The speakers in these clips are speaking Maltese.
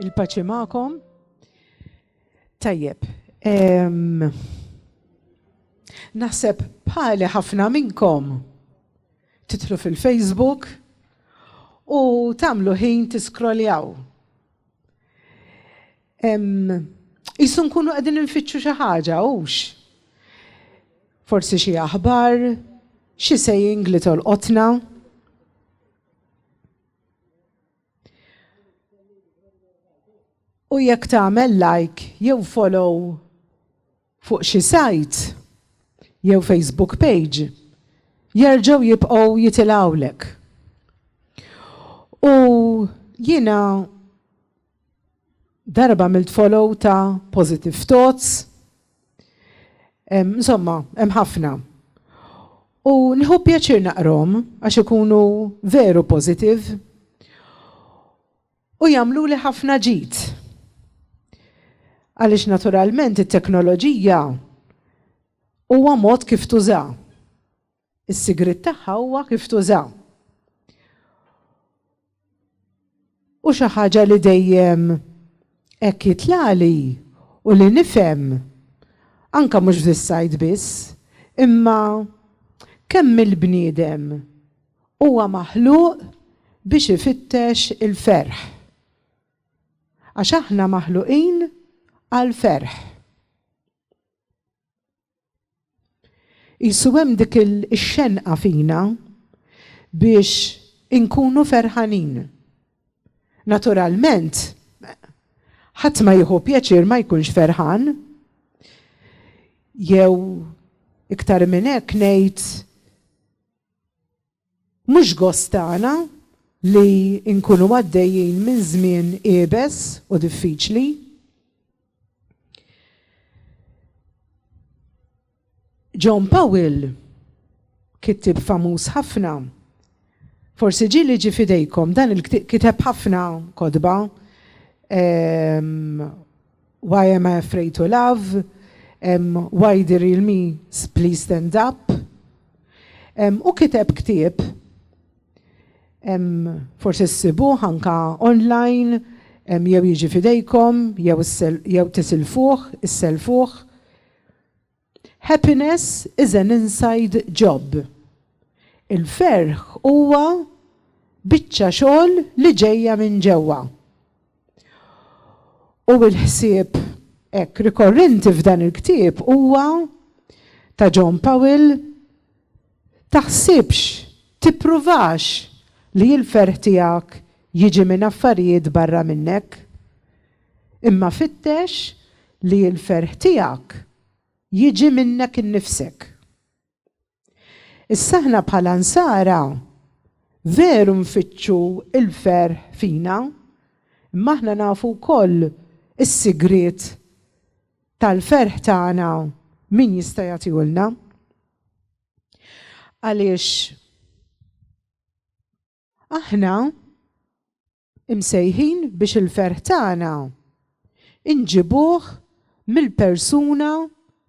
Il-paċi ma'kom. Tajjeb. Naħseb bħali ħafna minnkom titlu fil-Facebook u tagħmlu ħin tiskroljaw. Jisu nkunu qegħdin infittxu xi ħaġa hux. Forsi xi aħbar, xi saying li tolqotna. U jekk tagħmel like jew follow fuq xi sajt jew Facebook page, jerġgħu jibqgħu jitilgħulek. U jiena darba milt follow ta' Positive Thoughts. Insomma, hemm ħafna. U nieħu pjaċir naqrom għax ikunu veru positive u jagħmluli ħafna ġid. Għaliex naturalment it-teknoloġija huwa mod kif tuża. Is-sigriet tagħha huwa kif tuża. U xi ħaġa li dejjem hekk jitlali u li nifhem anke mhux fis-sajt biss, imma kemm il-bniedem huwa maħluq biex ifittex il-ferħ. Għax aħna maħluqin għal-ferħ. Jisu hemm dik il-xenqa fina biex inkunu ferħanin. Naturalment, ħadd ma jieħu pjaċir ma jkunx ferħan, jew iktar minn hekk ngħid mhux gostana li nkunu għaddejjin minn żmien qiebes u diffiċli. John Powell, kittib famuż ħafna, forsi ġieli ġi fidejkom, dan il-kiteb ħafna kodba, Why Am I Afraid to Love, Why the Real Me Please Stand Up, u kiteb ktieb, forsi ssibuh anka online, jew jiġi fidejkom, jew tisilfuh, isselfuh. Happiness is an inside job. Il-ferħ huwa biċċa xogħol li ġejja minn ġewwa. U l-ħsieb hekk rikorrenti f'dan il-ktieb huwa ta' John Powell, taħsibx, tippruvax li l-ferħ tiegħek jiġi minn affarijiet barra minnek, imma fittex li l-ferħ tiegħek jiġi minnek innifsek. Issa aħna bħala nsara veru nfittxu il-ferħ fina, imma aħna nafu wkoll is-sigriet tal-ferħ tagħna min jista' jagħtihulna. Għaliex aħna imsejħin biex il-ferħ tagħna inġibuh mill-persuna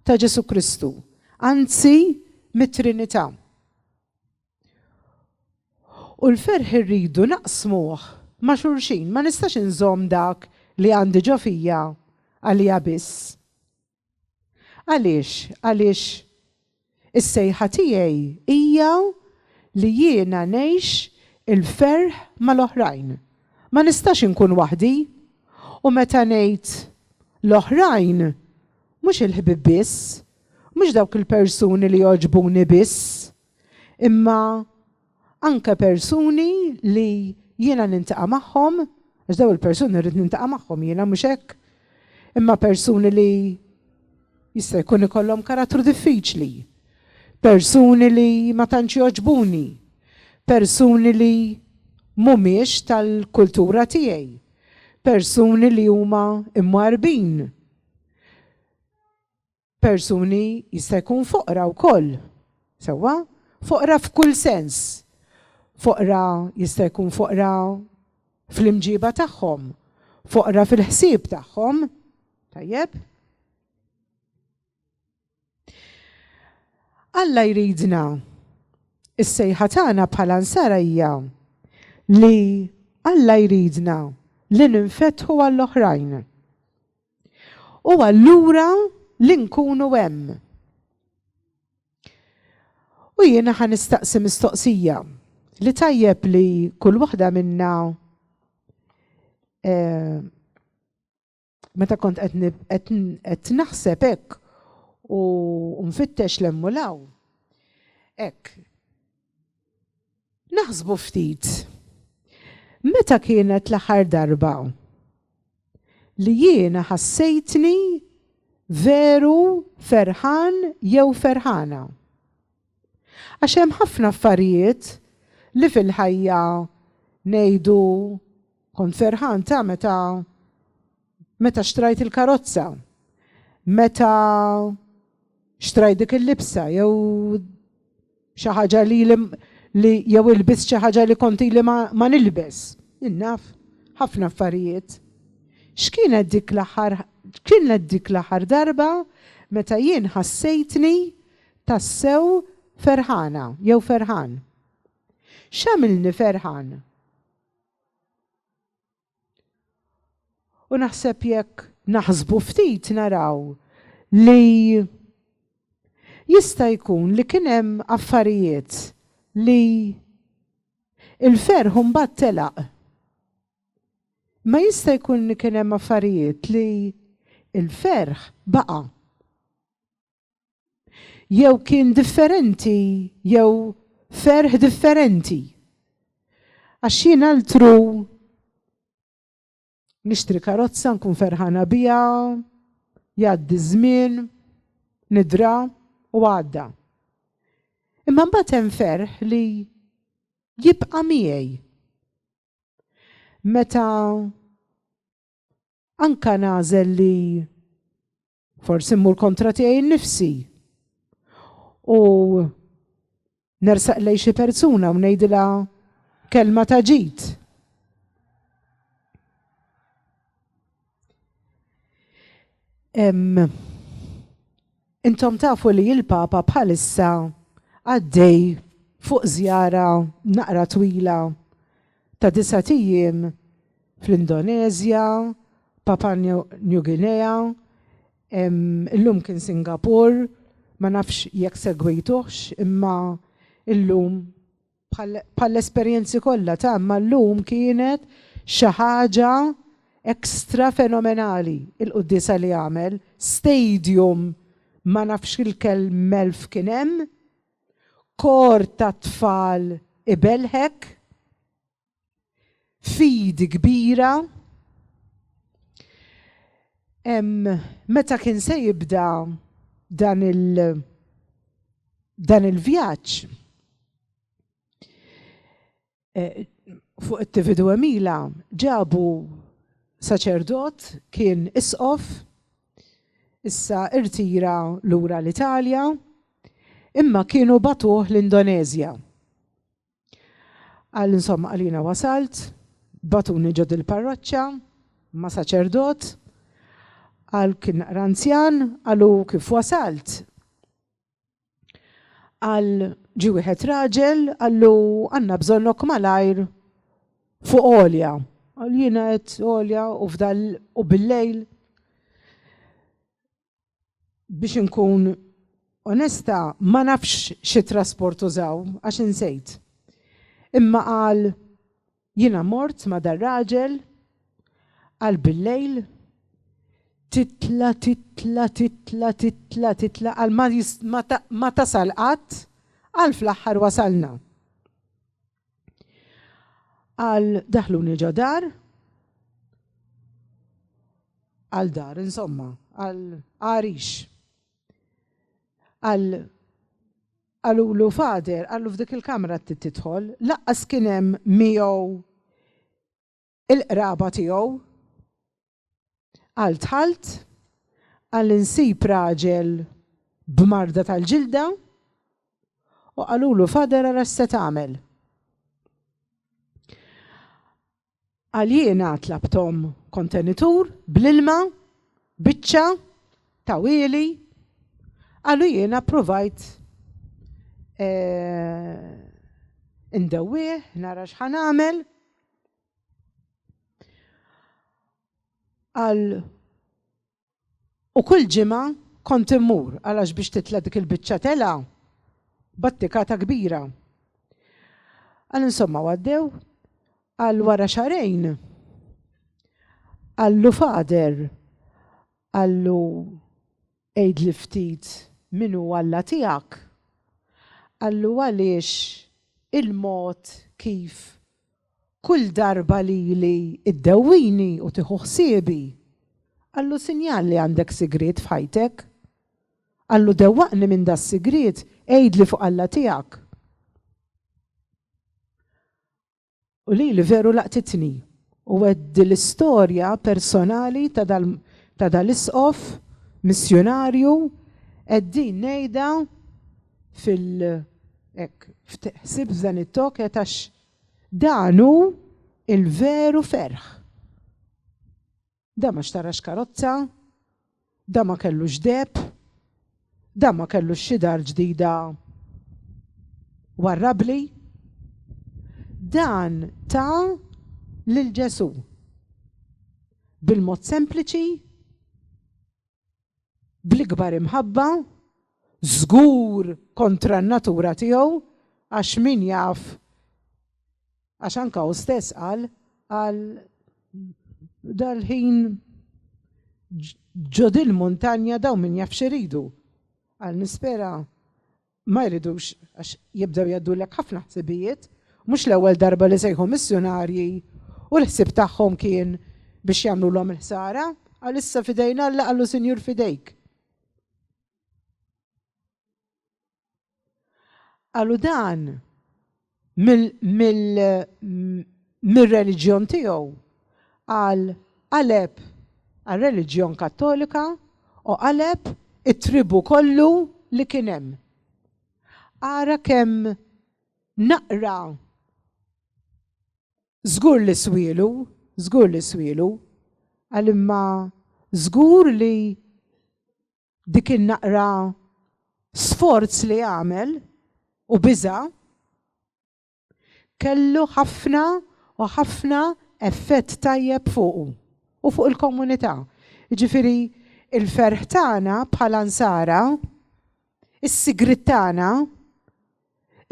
ta' Ġesu Kristu, anzi mit-Trinità. U l-ferħ irridu naqsmuh ma' xulxin, ma nistax inżomm dak li għandi ġo fija għalija biss. Għaliex is-sejħa tiegħi hija li jiena ngħix il-ferħ mal-oħrajn. Ma nistax inkun waħdi u meta ngħid l-oħrajn mhux il-ħbib biss, mhux dawk il-persuni li jogħġbuni biss, imma anke persuni li jiena nintaqa' magħhom, għax daw il-persuni rrid nintaqa' magħhom jiena mhux hekk, imma persuni li jista' jkun ikollhom karattru diffiċli, persuni li ma tantx jogħġbuni, persuni li mhumiex tal-kultura tiegħi, persuni li huma imwarbin, persuni jista' jkun foqra wkoll. Sewwa? Foqra f'kull sens. Foqra jista' jkun foqra fl-imġiba tagħhom, foqra fil-ħsieb tagħhom. Tajjeb? Alla jridna is-sejħa tagħna bħala nsara hija li Alla jridna li ninfetħu għall-oħrajn. U allura li nkunu hemm. U jiena ħanistaqsi mistoqsija li tajjeb li kull waħda minna meta kont qed naħseb hekk u nfittex l-emmulaw. Hekk. Naħsbu ftit. Meta kienet l-aħħar darba li jiena ħassejtni veru ferħan jew ferħana. Għax hemm ħafna affarijiet li fil-ħajja ngħidu kont ferħan ta' meta xtrajt il-karozza, meta xtrajt dik il-libsa jew xi ħaġa li jew ilbis xi ħaġa li konti li ma nilbes. Innaf ħafna affarijiet. X'kienet dik l-aħħar darba meta jien ħassejtni tassew ferħana jew ferħan. X'għamilni ferħan? U naħseb jekk naħsbu ftit naraw li jista' jkun li kien hemm affarijiet li il-ferħ mbagħad telaq. Ma jista' jkun li kien hemm affarijiet li il-ferħ baqa'. Jew kien differenti, jew ferħ differenti. Għax jien altru nixtri karozza nkun ferħana biha, jgħaddi żmien, nidra u għadda. Imma mbagħad hemm ferħ li jibqa' miegħi. Meta anka nażel li forsi mmur kontra tiegħi nnifsi u nersaq lej xi persuna u ngħidilha kelma ta' ġid. Intom tafu li il-Papa bħalissa għaddej fuq żjara naqra twila ta' 9 ijiem fl-Indonezja, Papua New Guinea, illum kien Singapur, ma nafx jekk segwejtuhx, imma illum bħall-esperjenzi kollha ta' imma llum kienet xi ħaġa ekstra fenomenali il-qudiesa li għamel, stadium ma nafx il-kelm elf kien hemm, kor ta' tfal ibelħek, fidi kbira. Meta kien se jibda dan il-vjaġġ fuq it-TV Emila ġabu saċerdot kien isqof, issa irtira lura l-Italja, imma kienu batuh l-Indonezja. Għal insomma għalina wasalt, batuni ġod il-parroċċa ma' saċerdot, għal kien ranzjan, għalu kif wasalt. Għal ġi wieħed raġel, għallu għanna bżonnok malajr fuq olja. Għal jiena qed olja u fdal u bil-lejl. Biex nkun onesta, ma nafx xi trasport użaw għax insejt. Imma qal jiena mort ma' dar raġel, għal bil-lejl, titla għal ma tasal qatt, għal fl-aħħar wasalna. Għal daħluni ġo dar, għal dar, insomma, għal għarix. Għallu fader, għallu f'dik il-kamra tidħol, laqqas kien hemm miegħu il-qraba tiegħu. Għal tħalt, għal insib raġel b'marda tal-ġilda u għalulu fader għal se tagħmel. Għal jiena tlabtom kontenitur bl-ilma, biċċa, tawili, għallu jiena provajt indewwih, nara x'ħan għamel. Għal u kull ġimgħa kont immur għalax biex titla dik il-biċċa tela battikata kbira. Għal insomma għaddew għal wara xarejn għallu fader għallu ejd li ftit minu Alla tiegħek. Għallu għaliex il-mod kif kull darba li iddewwini u tieħu ħsiebi. Għallu sinjal li għandek sigriet f'ħajtek. Għallu dewwaqni minn da sigriet ejd li fuq Alla tiegħek. U li veru laqtitni u għeddi l-istorja personali ta' dal-isqof missjonarju għeddin nejda fil-ħsib f'dan it-tok għetax danu il-veru ferħ. Da ma xtarax karozza, da ma kellu ġdeb, da ma kellu xidar ġdida warrabli. Dan ta' lil Ġesu bil-mod sempliċi, bl-ikbar imħabba, żgur kontra n-natura tiegħu għax min jaf għax anka hu stess qal dal-ħin ġod il-muntanja daw min jaf xiridu. Għal nispera ma jridux għax jibdew jgħiddulek ħafna ħsibijiet, mhux l-ewwel darba li sejħu missjonarji u l-ħsieb tagħhom kien biex jagħmluhom il-ħsara, għal issa fidejna Alla qallu Sinjur fidejk. Għallu dan mill-reliġjon tiegħu qaleb għal-reliġjon Kattolika u qaleb it-tribu kollu li kien hemm. Ara kemm naqra żgur li swielu, għal-imma żgur li dik in-naqra sforz li għamel u biża kellu ħafna effett tajjeb fuqu u fuq il-komunità. Jiġifieri il-ferħ tagħna bħala nsara, is-sigriet tagħna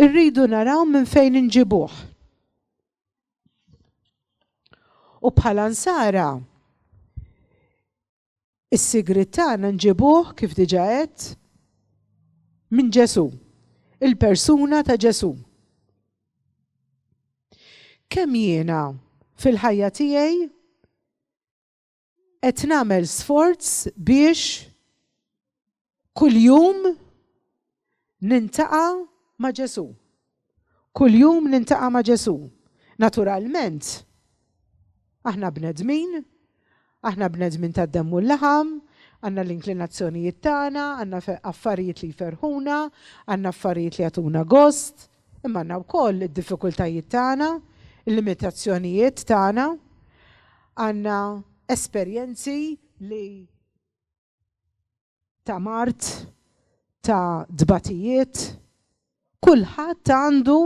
irridu naraw minn fejn inġibuh. U bħala nsara is-sigriet tagħna nġibuh kif diġà qed minn Ġesu, il-persuna ta' Ġesu. Kemm jiena fil-ħajja tiegħi qed nagħmel sforz biex kuljum nintaqa' ma' Ġesu. Kuljum nintaqa' ma' Ġesu. Naturalment, aħna bnedmin tad-demm u l-laħam, għandna l-inklinazzjonijiet tagħna, għandna affarijiet li jferħuna, għandna affarijiet li jagħtuna gost, imma għandna wkoll id-diffikultajiet tagħna, il-limitazzjonijiet tagħna, għandna esperjenzi li ta' mart, ta' dbatijiet, kulħadd għandu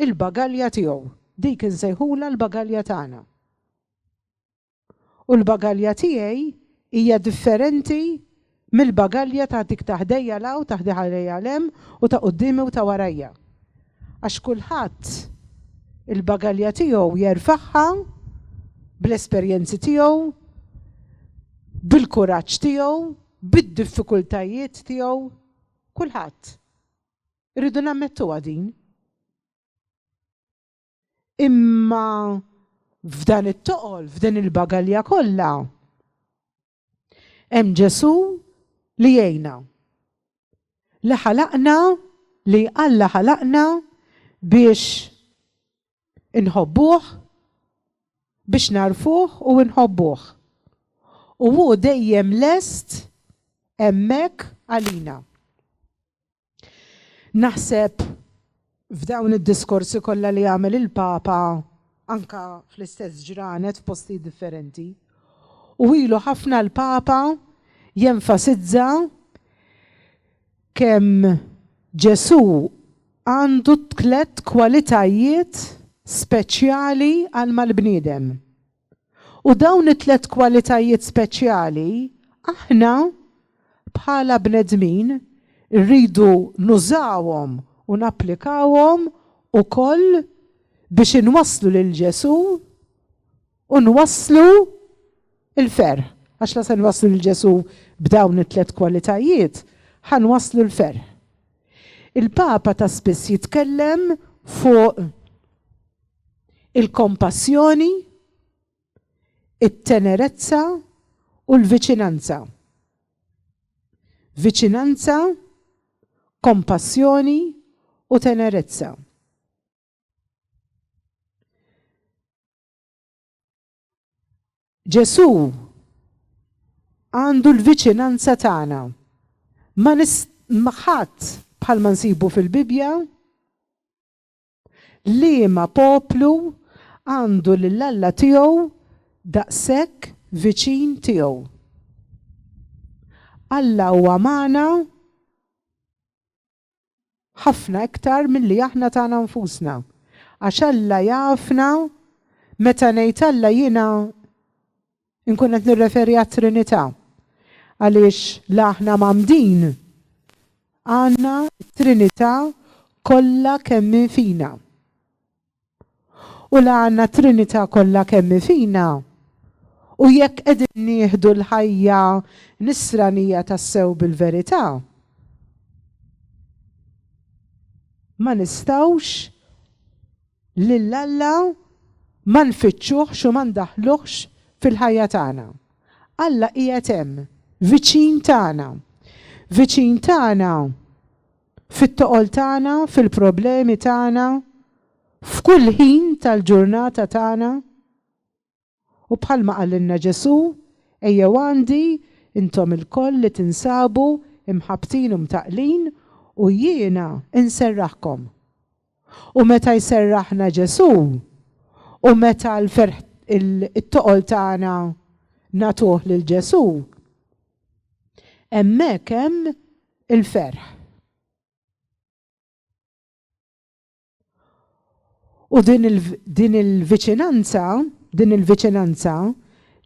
il-bagalja tiegħu. Dik insejħula l-bagalja tagħna. U l-bagalja tiegħi hija differenti mill-bagalja ta' dik taħdejja law, taħdejja lem u ta' qudiemi u ta' warajja. Għax kulħadd il-bagalja tiegħu jerfaħħa bl-esperjenzi tiegħu, bil-kuraġġ tiegħu, bid-diffikultajiet tiegħu, kulħadd. Irridu nammettuha din. Imma f'dan it-toqol, f'dan il-bagalja kollha, hemm Ġesu li jgħinna. Li ħalaqna, li Alla ħalaqna biex inħobbuh, biex narfuh u nħobbuh. U hu dejjem lest hemmhekk għalina. Naħseb f'dawn id-diskorsi kollha li għamel il-Papa anka fl-istess ġranet f'posti differenti. U ilu ħafna l-Papa jenfasizza kemm Ġesu għandu 3 kwalitajiet speċjali għal mal-bniedem. U dawn it-tlet kwalitajiet speċjali aħna bħala bnedmin rridu nużawhom u napplikawhom ukoll biex inwasslu lil Ġesu u nwasslu il-ferħ. Għax la se nwasslu lil Ġesu b'dawn it-tlet kwalitajiet, ħanwasslu l-ferħ. Il-Papa ta' spiss jitkellem fuq il-kompassjoni, it-tenerezza u l-viċinanza. Viċinanza, kompassjoni u tenerezza. Ġesu għandu l-viċinanza tagħna. Ma ħadd bħalma nsibu fil-Bibja li ma poplu għandu lill-Alla tiegħu daqshekk viċin tiegħu. Alla huwa magħna ħafna iktar milli aħna tagħna nfusna. Għax Alla jafna meta ngħid Alla jiena nkun qed nirreferi għat-Trinità. Għaliex l-aħna mamdin għandna t-Trinità kollha kemm fina. U l-għandna Trinità kollha kemm fina. U jekk qegħdin nieħdu l-ħajja nisranija tas-sew bil-verità, ma nistgħux lill-Alla ma nfittxuhx u ma ndaħluhx fil-ħajja tagħna. Alla qiegħed hemm, viċin tagħna. Viċin tagħna fit-toqol tagħna, fil-problemi tagħna, f'kull ħin tal-ġurnata tagħna. U bħalma qalilna Ġesu, ejjew għandi intom il-koll li tinsabu imħabtin u mtaqlin u jiena inserraħkom. U meta jserraħna Ġesu, u meta l-ferħ it-toqol tagħna natuh lil Ġesu, hemmhekk hemm il-ferħ. U din il-viċinanza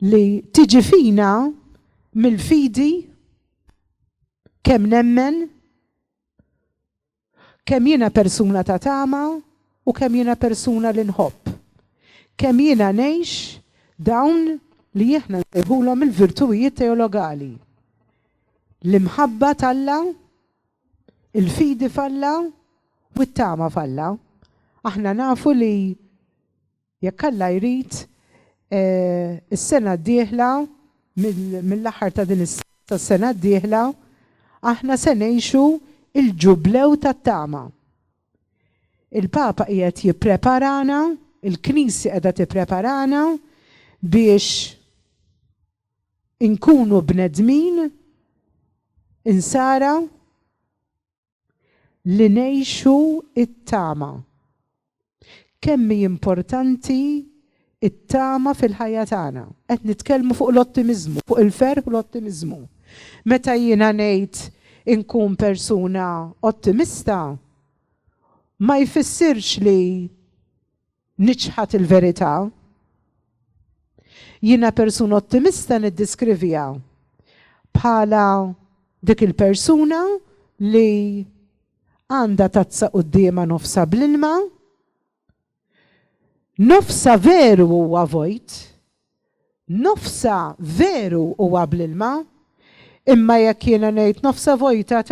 li tiġi fina mill-fidi kemm nemmen, kemm jiena persuna ta' tama u kemm jiena persuna li nħobb. Kemm jiena ngħix dawn li aħna nsejħulhom il-virtujiet teologali. L-imħabba talla, il-fidi falla u t-tama falla. Aħna nafu li jekk Alla jrid is-sena d-dieħla mill-aħħar ta' din is-sena d-dieħla aħna se ngħixu il-ġublew tat-tama. Il-Papa qiegħed jippreparana, il-Knisja qiegħda tippreparana biex inkunu bnedmin insara li ngħixu it-tama. Kemm hi importanti it-tama fil-ħajja tagħna. Qed nitkellmu fuq l-ottimiżmu, fuq il-ferħ u l-ottimiżmu. Meta jiena ngħid inkun persuna ottimista, ma jfissirx li niċħat il-verità. Jiena persuna ottimista niddiskrivija bħala dik il-persuna li għandha tazza qudiema nofsa bl-ilma, nofsa veru huwa vojt, nofsa veru huwa bl-ilma, imma jekk jiena ngħid nofsa vojta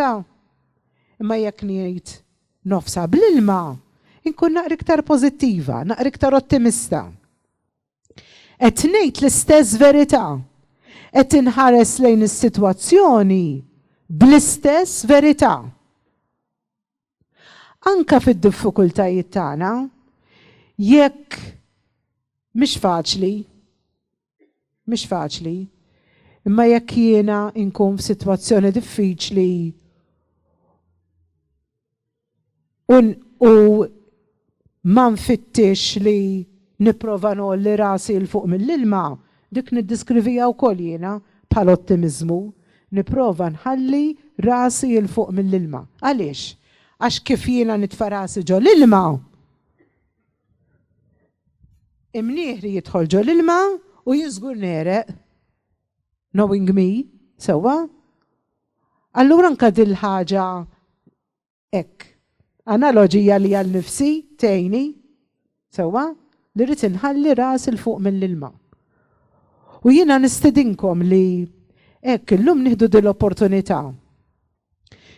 imma jekk ngħid nofsa bl-ilma, inkun naqra iktar pożittiva, naqra iktar ottimista. Qed ngħid l-istess verità, qed inħares lejn is-sitwazzjoni bl-istess verità. Anka fid-diffikultajiet tagħna, jekk mhix faċli, imma jekk jiena nkun f'sitwazzjoni diffiċli u ma nfittix li nipprova nolli rasi l fuq mill-ilma, dik niddiskriviha wkoll jiena bħal ottimiżmu, nipprova nħalli rasi l fuq mill-ilma. Għaliex? Għax kif jiena nitfa' rasi ġo l-ilma, imnieħri jidħol ġo l-ilma u jiżgur nereq, knowing me, sewa. Allura anka dil-ħaġa hekk. Analogija li għal nifsi tgħinni, sewa, li rrid inħalli ras il fuq mill-ilma. U jiena nistedinkom li hekk illum nieħdu dil-opportunità.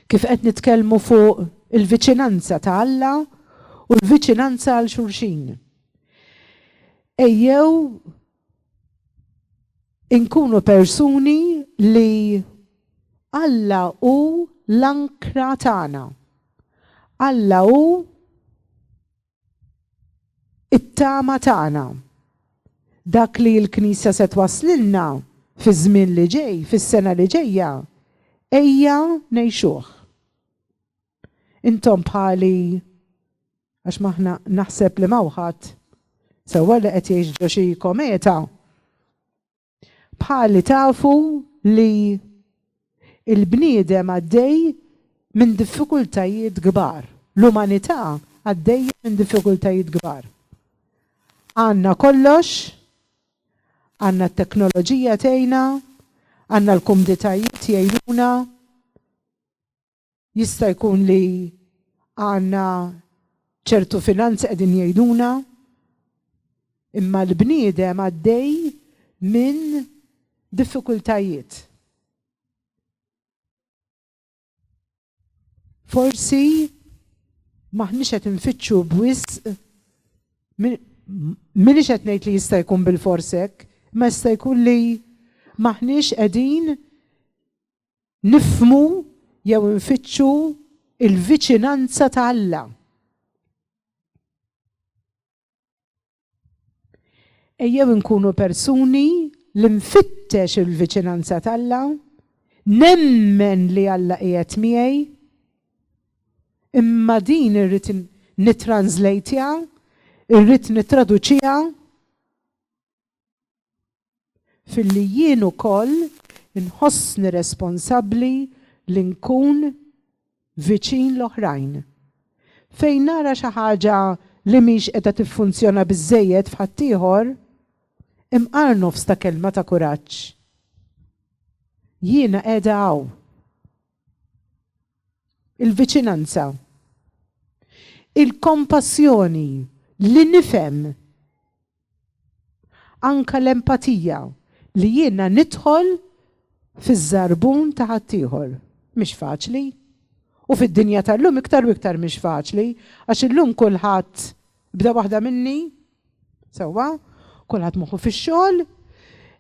Kif qed nitkellmu fuq il-viċinanza ta' Alla u l-viċinanza għal xulxin. Ejjew inkunu persuni li Alla hu l-ankra tagħna. Alla hu it-tama tagħna. Dak li l-Knisja se twaslilna fi żmien li ġej, fis-sena li ġejja, ejja ngħixuh. Intom bħali għax maħna naħseb li mawħat sewwa li qed jgħixu xi kometa. Bħali tafu li il-bniedem għaddej minn diffikultajiet kbar. L-umanità għaddej minn diffikultajiet kbar. Għandna kollox, għandna t-teknoloġija tgħinna, għandna l-kumditajiet jgħinuna, jista' jkun li għandna ċertu finanzi qegħdin jgħiduna, imma l-bniedem għaddej minn diffikultajiet. Forsi maħniex qed infittxu b'wisq minix qed ngħid li jista' jkun bil-forsek, ma jista' jkun li maħniex qegħdin nifhmu jew nfittxu il-viċinanza ta' Alla. Ejjew nkunu persuni li nfittex il-viċinanza ta' Alla, nemmen li Alla qiegħed miegħi, imma din irrid nitranslejtja, irrid nittraduċija fil-li jien ukoll inħossni responsabbli li nkun viċin l-oħrajn. Fejn nara xi ħaġa li mhix qiegħda tiffunzjona biżżejjed f'ħaddieħor, imqarnu f'sta kelma ta' kuraġġ. Jiena qiegħda hawn. Il-viċinanza, il-kompassjoni, li nifhem, anka l-empatija li jiena nidħol fiż-żarbun ta' ħaddieħor. Mhix faċli. U fid-dinja tal-lum iktar u iktar mhix faċli, għax illum kulħadd bda waħda minni, sewwa, kulħadd moħħu fix-xogħol,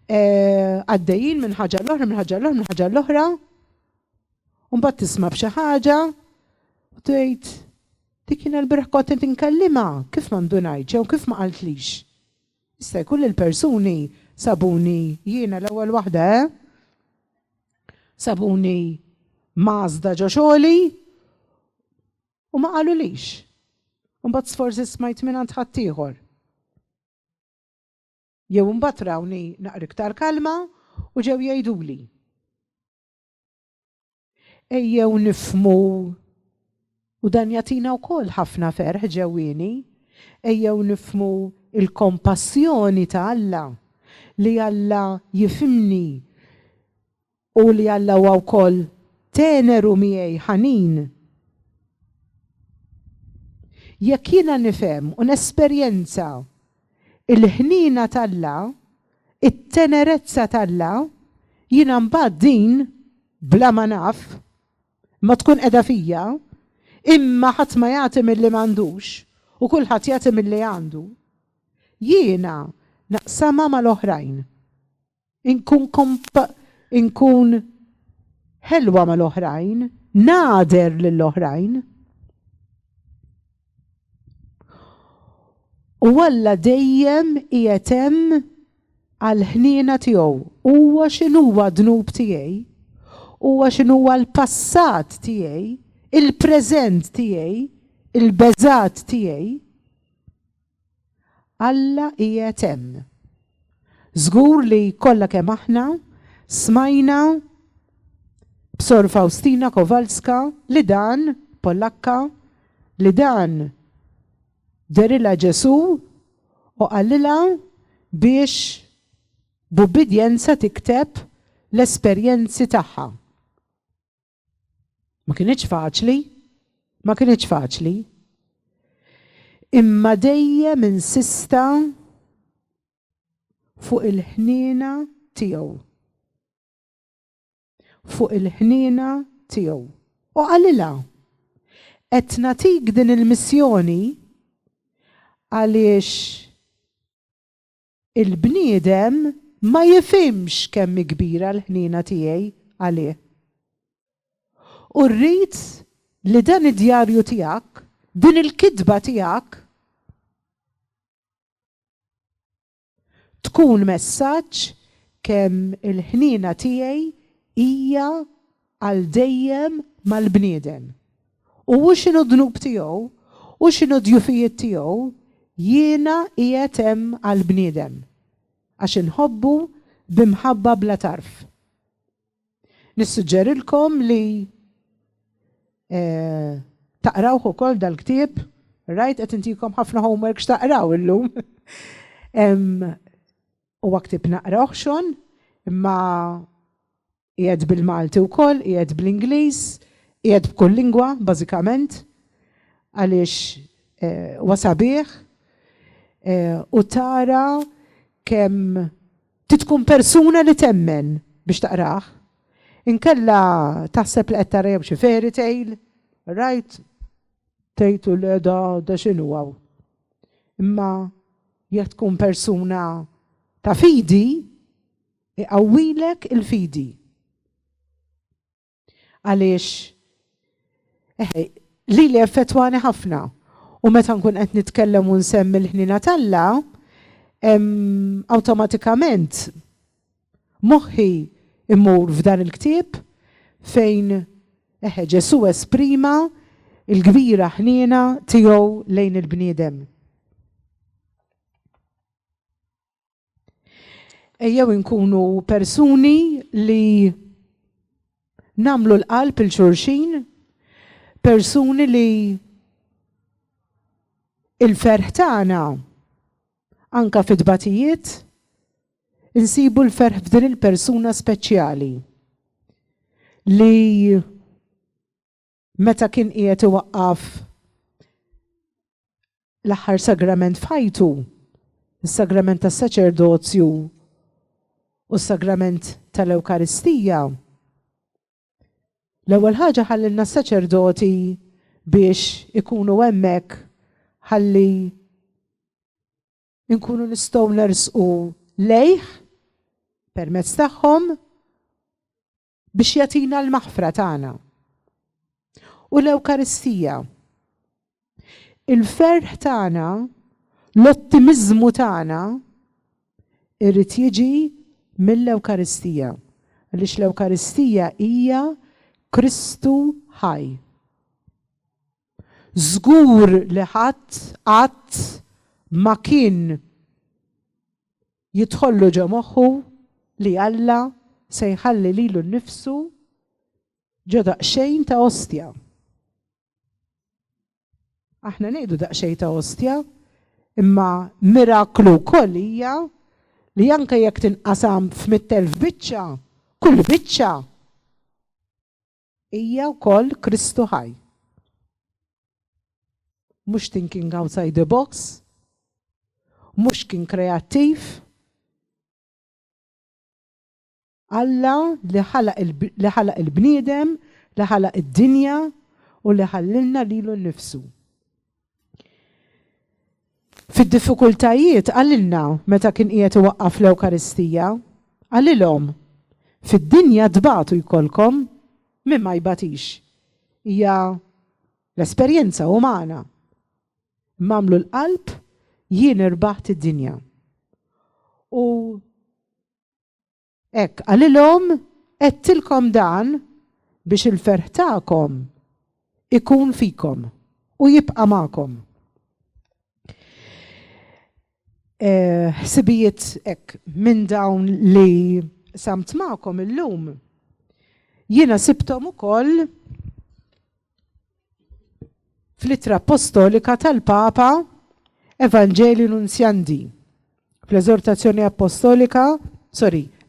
għaddejjin minn ħaġa l-oħra, minn ħaġa l-oħra, minn ħaġa l-oħra. Mbagħad tisma' b'xi ħaġa u tgħid dik jiena l-bieraħ kont qed inkellima, kif ma ndunajtx jew kif ma qaltlix. Issa jkun il-persuni sabuni jiena l-ewwel waħda, sabuni mażda ġo xogħli u ma qalulix. U mbagħad sforsi smajt minn għand ħadd ieħor. Jew mbagħad rawni naqra iktar kalma u ġew jgħiduli. Ejjew nifhmu, u dan jagħtina wkoll ħafna ferħ ġewwieni, ejjew nifhmu il-kompassjoni ta' Alla, li Alla jifhimni u li Alla huwa wkoll teneru miegħi ħanin. Jekk jiena nifhem u nesperjenza il-ħnina tal-Alla, it-tenerezza tal-Alla, jiena mbagħad din bla ma naf ma tkun qiegħda fija, imma ħadd ma jagħti milli m'għandux u kulħadd jagħti milli għandu. Jiena naqsamha mal-oħrajn. Inkun ħelwa mal-oħrajn, nader lill-oħrajn. U Alla dejjem qiegħed hemm għall-ħniena tiegħu. Huwa x'inhuwa dnub tiegħi, huwa x'inhuwa l-passat tiegħi, il-preżent tiegħi, il-beżat tiegħi. Alla qiegħed hemm. Żgur li kollha kemm aħna smajna b'Sor Faustina Kowalska li dan Pollakka li dan derilha Ġesu u qalilha biex b'ubbidjenza tikteb l-esperjenzi tagħha. Ma kienx faċli, imma dejjem insista fuq il-ħniena tiegħu. U qalilha qed nagħtik din il-missjoni għaliex il-bniedem ma jifhimx kemm kbira l-ħniena tiegħi għalih. U rrid li dan id-djarju tiegħek, din il-kitba tiegħek tkun messaġġ kemm il-ħniena tiegħi hija għal dejjem mal-bniedem. U x'inhu d-dnub tiegħu, u x'inhu d-djufijiet tiegħu, jiena qiegħed hemm għall-bniedem għax inħobbu b'imħabba bla tarf. Nissuġġerilkom li taqrawh ukoll dal-ktieb, rajt qed intikom ħafna homework x'taqraw illum. Huwa ktieb naqrawh xon, imma qiegħed bil-Malti wkoll, qiegħed bl-Ingliż, qiegħed b'kull lingwa bażikament għaliex huwa sabiħ u tara kemm titkun persuna li temmen biex taqrah. Inkella taħseb li qed tara xi fairy tale, right? Tgħidu li da x'inhu hawn. Imma jekk tkun persuna ta' fidi, iqawwilek il-fidi. Għaliex li effettwani ħafna u meta nkun qed nitkellem u nsemmi l-ħniena talla, awtomatikament moħħi immur f'dan il-ktieb fejn Ġesu esprima il-kbira ħniena tiegħu lejn il-bniedem. Ejjew inkunu persuni li namlu l-qalb il-xulxin, persuni li il-ferħ tagħna anka fid-dbatijiet insibu l-ferħ f'din il-persuna speċjali li meta kien qiegħed iwaqqaf l-aħħar sagrament f'ħajtu, is-sagrament tas-saċerdozju u s-sagrament tal-Ewkaristija. L-ewwel ħaġa ħallilna s-saċerdoti biex ikunu hemmhekk ħalli nkunu nistgħu nersqu lejh permezz tagħhom biex jagħtina l-maħfra tagħna. U l-Ewkaristija, il-ferħ tagħna, l-ottimiżmu tagħna irid jiġi mill-Ewkaristija. Għaliex l-Ewkaristija hija Kristu ħaj. Żgur li ħadd qatt ma kien jidħollu ġo moħħu li Alla se jħalli lilu nnifsu ġo daqsxejn ta' ostja. Aħna ngħidu daqsxejn ta' ostja, imma miraklu wkoll hija li anke jekk tinqasam f'100,000 biċċa, kull biċċa hija wkoll Kristu ħaj. Mhux thinking outside the box, mhux kien kreattiv. Alla li ħalaq il-bniedem, li ħalaq id-dinja u li ħallilna lilu nnifsu. Fid-diffikultajiet għallilna meta kien qiegħed iwaqqaf l-Ewkaristija, għallilhom fid-dinja dbatu jkollkom min ma jbatix. Hija l-esperjenza umana. Mamlu l-qalb jien irbaħt id-dinja. U hekk għalilhom qedtilkom dan biex il-ferħ tagħkom ikun fikom u jibqa' magħkom. Ħsibijiet hekk minn dawn li samt magħkom illum. Jiena sibthom ukoll fl-ittra apostolika tal-Papa Evangelii Nunzjandi, fl-eżortazzjoni apostolika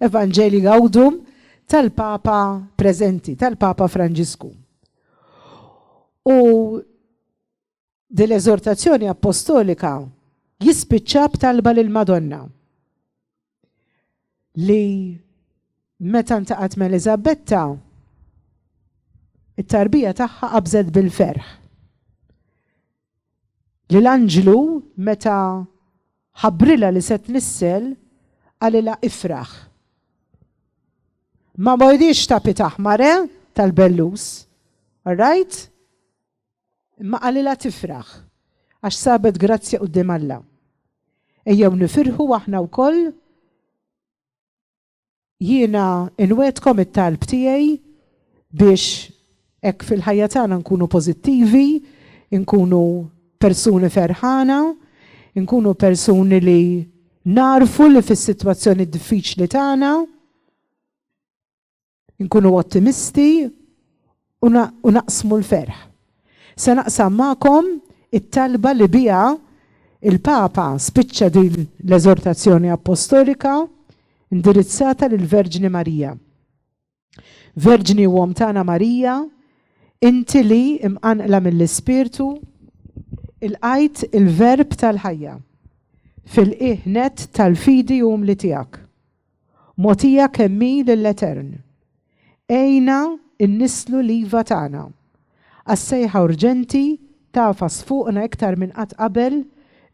Evangelii Gaudium tal-Papa preżenti, tal-Papa Franġisku. U dil-eżortazzjoni apostolika jispiċċa b'talba lill-Madonna li meta ntaqat ma' Elisabetta it-tarbija tagħha qabżet bil-ferħ. Li l-anġlu meta ħabrilha li se tnissel għalilha ifraħ. Ma bgħidix tapi taħmare tal-bellus, all right? Ma għalilha tifraħ għax sabet grazzja quddiem Alla. Ejjew nifirħu aħna wkoll. Jiena inwedkom it-talb tiegħi biex hekk fil-ħajja tagħna nkunu pożittivi, nkunu persuni ferħana, nkunu persuni li narfu li fis-sitwazzjoni diffiċli tagħna, nkunu ottimisti u naqsmu l-ferħ. Se naqsam magħkom it-talba li biha il-Papa spiċċa din l-eżortazzjoni apostolika indirizzata lill-Verġni Marija. Verġni uom tagħna Marija, inti li imqanqla mill-Ispirtu ilqajt il-verb tal-ħajja fil-qiegħnet tal-fidi li tiegħek. Mogħtija kemmi lill-Etern. Ejna nnislu l-iva tagħna. Għas-sejħa urġenti tafas fuqna iktar minn qatt qabel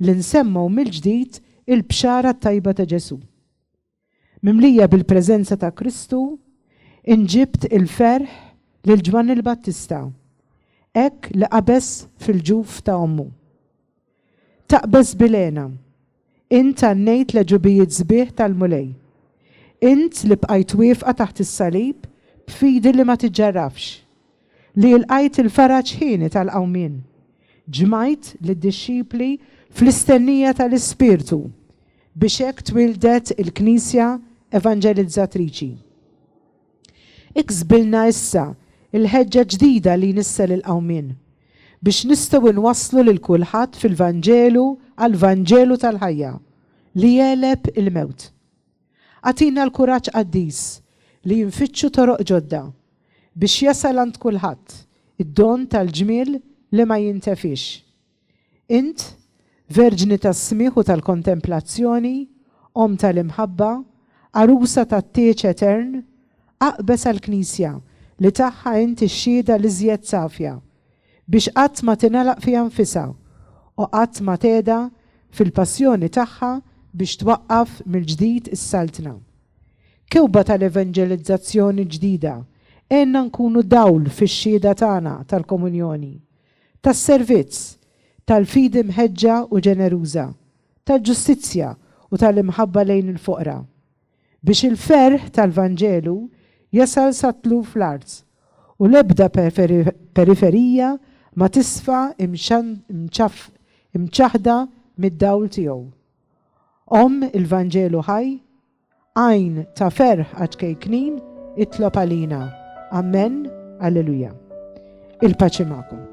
li nsemmew mill-ġdid il-bxara tajba ta' Ġesu. Mimlija bil-preżenza ta' Kristu, inġibt il-ferħ lil Ġwann il-Battista, hekk li qabeż fil-ġuf ta' ommu. Taqbeż bilena, int għannejt l-ġubijiet sbieħ tal-mulej. Int li bqajt wieqfa taħt is-salib b'fidi li ma tiġġarrafx, li lqajt il-faraġ ħieni tal-qawmien. Ġmajt lid-dixxipli fl-istennija tal-Ispirtu biex hekk twildet il-Knisja evangelizzatriċi. Iksbilna issa il-ħeġġa ġdida li nissel il-qawmien biex nistgħu nwasslu lil kulħadd fil-Vanġelu għall-Vanġelu tal-ħajja li jeleb il-mewt. Għatina l-kuraġġ qaddis li jinfittxu toroq ġodda biex jasal għand kulħadd id-don tal-ġmiel li ma jintefix. Int, Verġni tas-smieħ u tal-kontemplazzjoni, om tal-imħabba, arusa tat-tieċ etern, aqbeż għall-Knisja li tagħha inti x-xhieda li żjed safja biex qatt ma tingħalaq fiha nfisha u qatt ma teda fil-passjoni tagħha biex twaqqaf mill-ġdid is-saltna. Kewba tal-evanġelizzazzjoni ġdida għenna nkunu dawl fix-xhieda tagħna tal-komunjoni, tas-servizz, tal-fidi mħeġġa u ġeneruża, tal-ġustizzja u tal-imħabba lejn il-foqra. Biex il-ferħ tal-Vanġelu jasal satlu fl-art u l-ebda periferija ma tisfa imċaħda mid-dawl tiegħu. Om il-Vanġelu ħaj, għajn ta' ferħ għaġkejknin itlob għalina. Amen, alleluja. Il-paċi magħkom.